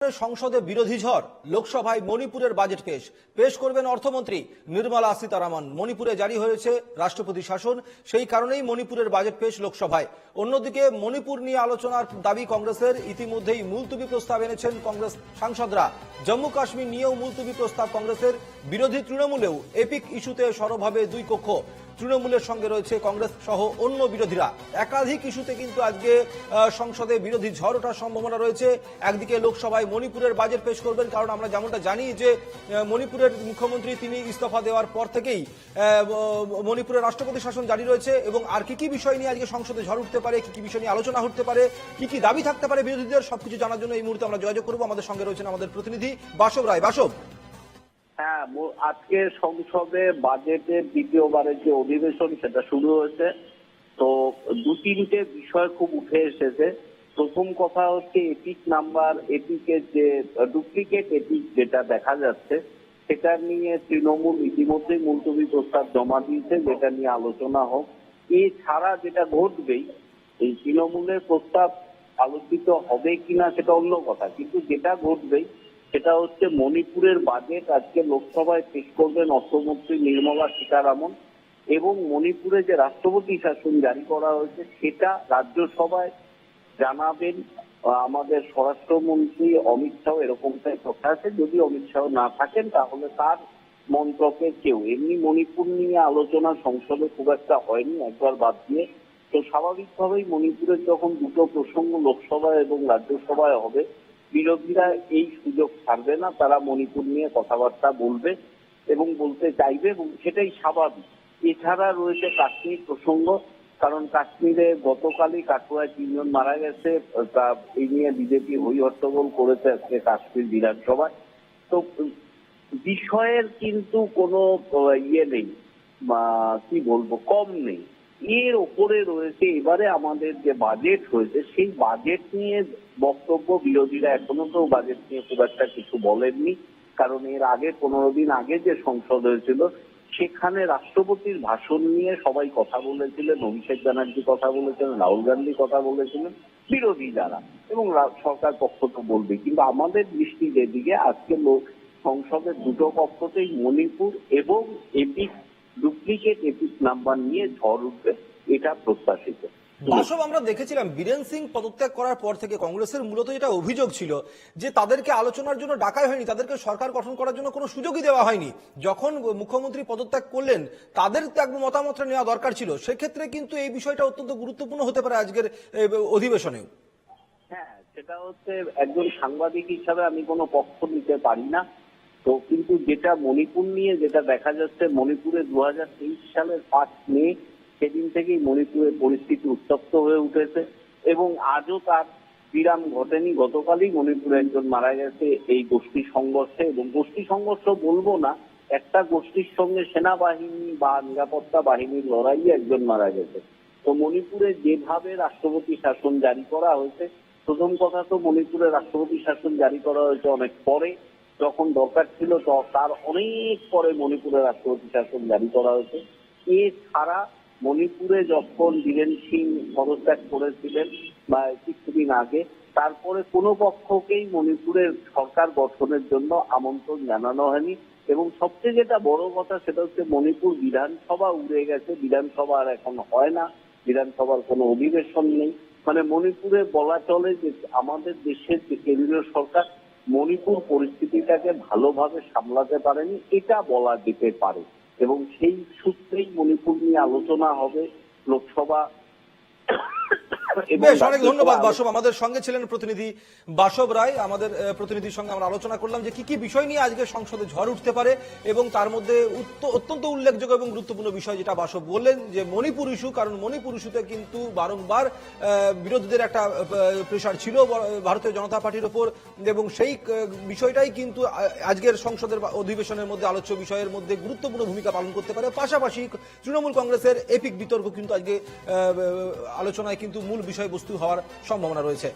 সংসদে বিরোধী ঝড়, লোকসভায় মণিপুরের বাজেট পেশ করবেন অর্থমন্ত্রী নির্মলা সীতারামন। মণিপুরে জারি হয়েছে রাষ্ট্রপতি শাসন, সেই কারণেই মণিপুরের বাজেট পেশ লোকসভায়। অন্যদিকে মণিপুর নিয়ে আলোচনার দাবি কংগ্রেসের, ইতিমধ্যেই মুলতুবি প্রস্তাব এনেছেন কংগ্রেস সাংসদরা। জম্মু কাশ্মীর নিয়েও মুলতুবি প্রস্তাব কংগ্রেসের। বিরোধী তৃণমূলেও এপিক ইস্যুতে সরব হবে দুই কক্ষ। তৃণমূলের সঙ্গে রয়েছে কংগ্রেস সহ অন্য বিরোধীরা। একাধিক ইস্যুতে কিন্তু আজকে সংসদে বিরোধী ঝড় ওঠার সম্ভাবনা রয়েছে। একদিকে লোকসভায় মণিপুরের বাজেট পেশ করবেন, কারণ আমরা যেমনটা জানি যে মণিপুরের মুখ্যমন্ত্রী তিনি ইস্তফা দেওয়ার পর থেকেই মণিপুরের রাষ্ট্রপতি শাসন জারি রয়েছে। এবং আর কি কি বিষয় নিয়ে আজকে সংসদে ঝড় উঠতে পারে, কি কি বিষয় নিয়ে আলোচনা হতে পারে, কি কি দাবি থাকতে পারে বিরোধীদের, সবকিছু জানার জন্য এই মুহূর্তে আমরা যোগাযোগ করবো। আমাদের সঙ্গে রয়েছেন আমাদের প্রতিনিধি বাসব রায়। বাসব, হ্যাঁ, আজকে সংসদে বাজেটের দ্বিতীয়বারের যে অধিবেশন সেটা শুরু হয়েছে। তো দু তিনটে বিষয় খুব উঠে এসেছে। প্রথম কথা হচ্ছে এপিকের যে ডুপ্লিকেট এপিক যেটা দেখা যাচ্ছে সেটা নিয়ে তৃণমূল ইতিমধ্যেই মুলতবি প্রস্তাব জমা দিয়েছে, যেটা নিয়ে আলোচনা হোক। এছাড়া যেটা ঘটবেই, এই তৃণমূলের প্রস্তাব আলোচিত হবে কিনা সেটা অন্য কথা, কিন্তু যেটা ঘটবেই সেটা হচ্ছে মণিপুরের বাজেট আজকে লোকসভায় পেশ করবেন অর্থমন্ত্রী নির্মলা সীতারামন। এবং মণিপুরে যে রাষ্ট্রপতি শাসন জারি করা হয়েছে সেটা রাজ্যসভায় জানাবেন আমাদের স্বরাষ্ট্রমন্ত্রী অমিত শাহ, এরকমটাই কথা আছে। যদি অমিত শাহ না থাকেন তাহলে তার মন্ত্রকের কেউ। এমনি মণিপুর নিয়ে আলোচনা সংসদে খুব একটা হয়নি, একবার বাদ দিয়ে। তো স্বাভাবিকভাবেই মণিপুরের যখন দুটো প্রসঙ্গ লোকসভায় এবং রাজ্যসভায় হবে, বিরোধীরা এই সুযোগ ছাড়বে না, তারা মণিপুর নিয়ে কথাবার্তা বলবে এবং বলতে চাইবে, এবং সেটাই স্বাভাবিক। এছাড়া রয়েছে কাশ্মীর প্রসঙ্গ, কারণ কাশ্মীরে গতকালই কাঠুয়ায় 3 জন মারা গেছে। এই নিয়ে বিজেপি হই হট্টগোল করেছে আজকে কাশ্মীর বিধানসভায়। তো বিষয়ের কিন্তু কোনো নেই, কি বলবো, কম নেই। এর ওপরে রয়েছে এবারে আমাদের যে বাজেট হয়েছে সেই বাজেট নিয়ে বক্তব্য। বিরোধীরা এখনো তো বাজেট নিয়ে খুব একটা কিছু বলেননি, কারণ এর আগে 15 দিন আগে যে সংসদ হয়েছিল সেখানে রাষ্ট্রপতির ভাষণ নিয়ে সবাই কথা বলেছিলেন। অভিষেক ব্যানার্জি কথা বলেছিলেন, রাহুল গান্ধী কথা বলেছিলেন, বিরোধী যারা, এবং সরকার পক্ষ তো বলবে। কিন্তু আমাদের দৃষ্টি যেদিকে, আজকে সংসদের দুটো পক্ষতেই মণিপুর এবং ডুপ্লিকেট এপিক নাম্বার নিয়ে ঝড় উঠবে, এটা প্রত্যাশিত। বাসব, আমরা দেখেছিলাম বীরেন সিং পদত্যাগ করার পর থেকে কংগ্রেসের মূলত যেটা অভিযোগ ছিল যে তাদেরকে আলোচনার জন্য ডাকাই হয়নি, তাদেরকে সরকার গঠন করার জন্য কোনো সুযোগই দেওয়া হয়নি। যখন মুখ্যমন্ত্রী পদত্যাগ করলেন তাদের মতামত নেওয়া দরকার ছিল। সেক্ষেত্রে কিন্তু এই বিষয়টা অত্যন্ত গুরুত্বপূর্ণ হতে পারে আজকের অধিবেশনেও। হ্যাঁ, সেটা হচ্ছে একজন সাংবাদিক হিসাবে আমি কোনো পক্ষ নিতে পারি না। তো কিন্তু যেটা মণিপুর নিয়ে যেটা দেখা যাচ্ছে, মণিপুরে 2023 সালের 5 মে সেদিন থেকেই মণিপুরের পরিস্থিতি উত্তপ্ত হয়ে উঠেছে এবং আজও তার বিরাম ঘটেনি। গতকালই মণিপুরে একজন মারা গেছে এই গোষ্ঠী সংঘর্ষে, এবং গোষ্ঠী সংঘর্ষ বলবো না, একটা গোষ্ঠীর সঙ্গে সেনাবাহিনী বা নিরাপত্তা বাহিনীর লড়াইয়ে একজন মারা গেছে। তো মণিপুরে যেভাবে রাষ্ট্রপতি শাসন জারি করা হয়েছে, প্রথম কথা তো মণিপুরে রাষ্ট্রপতি শাসন জারি করা হয়েছে অনেক পরে, যখন দরকার ছিল তো তার অনেক পরে মণিপুরে রাষ্ট্রপতি শাসন জারি করা হয়েছে। এছাড়া মণিপুরে যখন বীরেন সিং পদত্যাগ করেছিলেন বা কিছুদিন আগে, তারপরে কোনো পক্ষকেই মণিপুরের সরকার গঠনের জন্য আমন্ত্রণ জানানো হয়নি। এবং সবচেয়ে যেটা বড় কথা সেটা হচ্ছে মণিপুর বিধানসভা উড়ে গেছে, বিধানসভা আর এখন হয় না, বিধানসভার কোনো অধিবেশন নেই। মানে মণিপুরে বলা চলে যে আমাদের দেশের যে কেন্দ্রীয় সরকার মণিপুর পরিস্থিতিটাকে ভালোভাবে সামলাতে পারেনি, এটা বলা যেতে পারে। এবং সেই সূত্রেই মণিপুর নিয়ে আলোচনা হবে লোকসভা। বেশ, অনেক ধন্যবাদ বাসব। আমাদের সঙ্গে ছিলেন প্রতিনিধি বাসব রায়। আমাদের প্রতিনিধির সঙ্গে আমরা আলোচনা করলাম যে কি কি বিষয় নিয়ে আজকে সংসদে ঝড় উঠতে পারে, এবং তার মধ্যে অত্যন্ত উল্লেখযোগ্য এবং গুরুত্বপূর্ণ বিষয় যেটা বাসব বললেন যে মণিপুর ইস্যু। কারণ মণিপুর ইস্যুতে কিন্তু বারংবার বিরোধীদের একটা প্রেশার ছিল ভারতীয় জনতা পার্টির ওপর, এবং সেই বিষয়টাই কিন্তু আজকের সংসদের অধিবেশনের মধ্যে আলোচ্য বিষয়ের মধ্যে গুরুত্বপূর্ণ ভূমিকা পালন করতে পারে। পাশাপাশি তৃণমূল কংগ্রেসের এপিক বিতর্ক কিন্তু আজকে আলোচনায় কিন্তু মূল বিষয়বস্তু হওয়ার সম্ভাবনা রয়েছে।